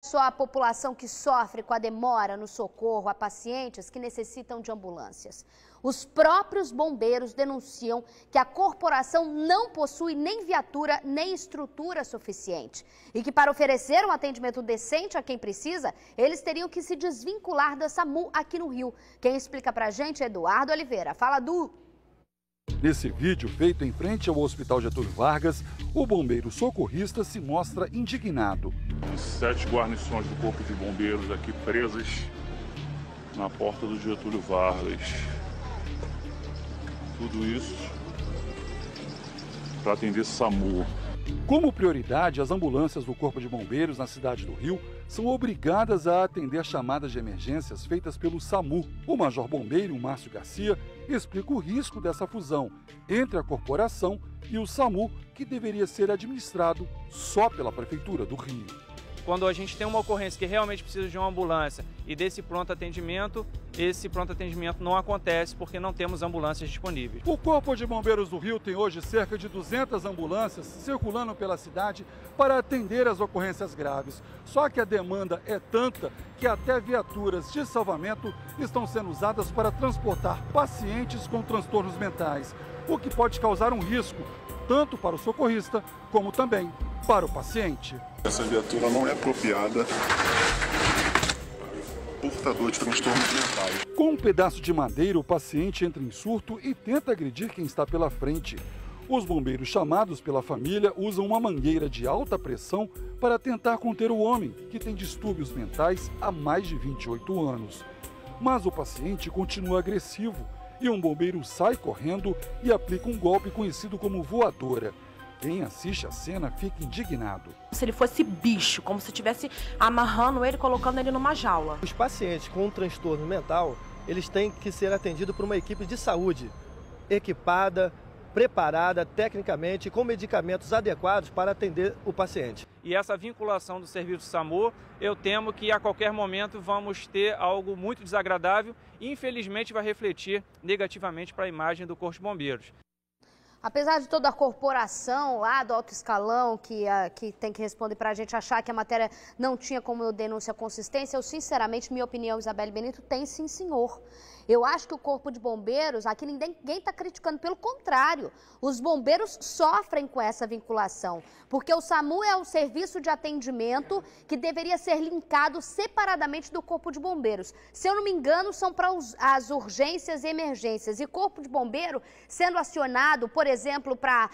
Só a população que sofre com a demora no socorro a pacientes que necessitam de ambulâncias. Os próprios bombeiros denunciam que a corporação não possui nem viatura nem estrutura suficiente e que para oferecer um atendimento decente a quem precisa, eles teriam que se desvincular da SAMU aqui no Rio. Quem explica pra gente é Eduardo Oliveira. Fala, Du! Nesse vídeo feito em frente ao Hospital Getúlio Vargas, o bombeiro socorrista se mostra indignado. 7 guarnições do Corpo de Bombeiros aqui presas na porta do Getúlio Vargas. Tudo isso para atender SAMU. Como prioridade, as ambulâncias do Corpo de Bombeiros na cidade do Rio são obrigadas a atender chamadas de emergências feitas pelo SAMU. O major bombeiro, Márcio Garcia, explica o risco dessa fusão entre a corporação e o SAMU, que deveria ser administrado só pela Prefeitura do Rio. Quando a gente tem uma ocorrência que realmente precisa de uma ambulância e desse pronto atendimento, esse pronto atendimento não acontece porque não temos ambulâncias disponíveis. O Corpo de Bombeiros do Rio tem hoje cerca de 200 ambulâncias circulando pela cidade para atender as ocorrências graves. Só que a demanda é tanta que até viaturas de salvamento estão sendo usadas para transportar pacientes com transtornos mentais, o que pode causar um risco tanto para o socorrista como também para o paciente. Essa viatura não é apropriada para portador de transtornos mentais. Com um pedaço de madeira, o paciente entra em surto e tenta agredir quem está pela frente. Os bombeiros chamados pela família usam uma mangueira de alta pressão para tentar conter o homem, que tem distúrbios mentais há mais de 28 anos. Mas o paciente continua agressivo e um bombeiro sai correndo e aplica um golpe conhecido como voadora. Quem assiste a cena fica indignado. Se ele fosse bicho, como se estivesse amarrando ele, colocando ele numa jaula. Os pacientes com um transtorno mental, eles têm que ser atendidos por uma equipe de saúde equipada, preparada tecnicamente, com medicamentos adequados para atender o paciente. E essa vinculação do serviço SAMU, eu temo que a qualquer momento vamos ter algo muito desagradável e infelizmente vai refletir negativamente para a imagem do Corpo de Bombeiros. Apesar de toda a corporação lá do alto escalão que tem que responder para a gente achar que a matéria não tinha como denúncia consistência, eu sinceramente, minha opinião, Isabelle Benito, tem sim, senhor. Eu acho que o Corpo de Bombeiros, aqui ninguém está criticando, pelo contrário, os bombeiros sofrem com essa vinculação, porque o SAMU é o serviço de atendimento que deveria ser linkado separadamente do Corpo de Bombeiros. Se eu não me engano, são para as urgências e emergências, e Corpo de Bombeiro sendo acionado, por exemplo, para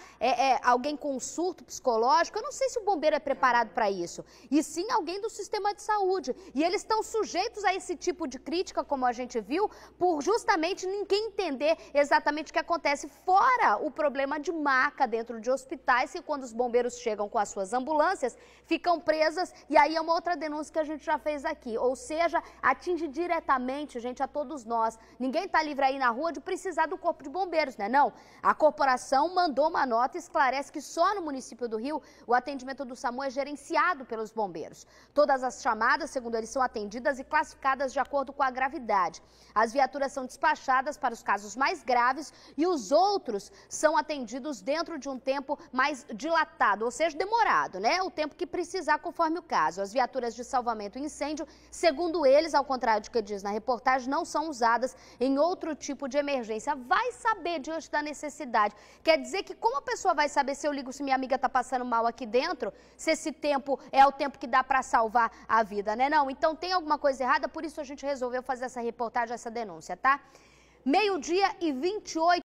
alguém com um surto psicológico, eu não sei se o bombeiro é preparado para isso, e sim alguém do sistema de saúde, e eles estão sujeitos a esse tipo de crítica, como a gente viu, por justamente ninguém entender exatamente o que acontece, fora o problema de maca dentro de hospitais, que quando os bombeiros chegam com as suas ambulâncias, ficam presas, e aí é uma outra denúncia que a gente já fez aqui, ou seja, atinge diretamente, gente, a todos nós. Ninguém está livre aí na rua de precisar do Corpo de Bombeiros, né? Não, a corporação mandou uma nota e esclarece que só no município do Rio o atendimento do SAMU é gerenciado pelos bombeiros. Todas as chamadas, segundo eles, são atendidas e classificadas de acordo com a gravidade. As viaturas são despachadas para os casos mais graves e os outros são atendidos dentro de um tempo mais dilatado, ou seja, demorado, né? O tempo que precisar conforme o caso. As viaturas de salvamento e incêndio, segundo eles, ao contrário do que diz na reportagem, não são usadas em outro tipo de emergência. Vai saber diante da necessidade. Quer dizer que como a pessoa vai saber se eu ligo se minha amiga está passando mal aqui dentro, se esse tempo é o tempo que dá para salvar a vida, né? Não, então tem alguma coisa errada, por isso a gente resolveu fazer essa reportagem, essa denúncia, tá? 12h28.